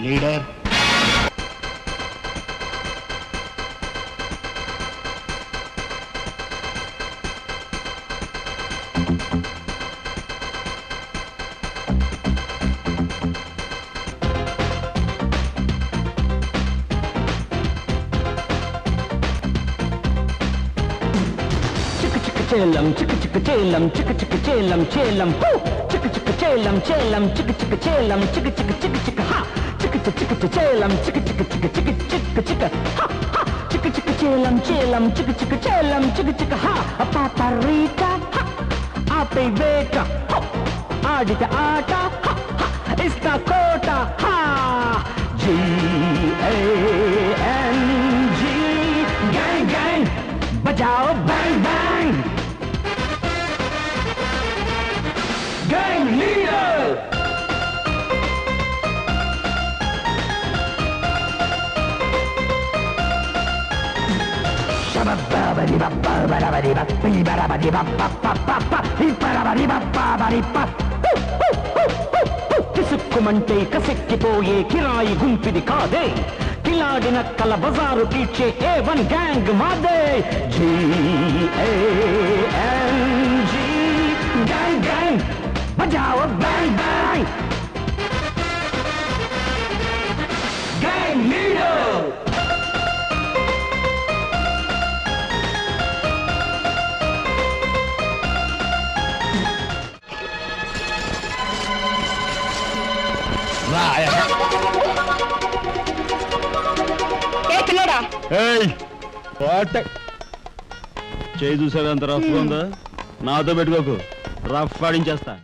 leader చేలం chick chick చేలం chick chick చేలం చేలం who చిక్ చిక్ చేలం చేలం చిక్ చిక్ చేలం చిక్ చిక్ చిక్ చిక్ హా చిక్ చిక్ చిక్ చేలం చిక్ చిక్ చిక్ చిక్ చిక్ చిక్ హా హా చిక్ చిక్ చేలం చేలం చిక్ చిక్ చేలం చిక్ చిక్ హా పాపరీకా హా ఆపే వేట ఆడిత ఆట హా ఇస్తా కోట హా GANG gang gang बजाओ bang bang gang leader కిసుక్కుమంటే కసెక్కిపోయే కిరాయి గుంపిది కాదే కిలాడిన కల బజారు తీర్చే A1 గ్యాంగ్ మాదే GANG గ్యాంగ్ గ్యాంగ్ బజాओ బ్యాంగ్ బ్యాంగ్ గ్యాంగ్ లీడర్ చేయి చూసావు ఎంత రఫ్ ఉందో నాతో పెట్టుకోకు రఫ్ ఆడించేస్తా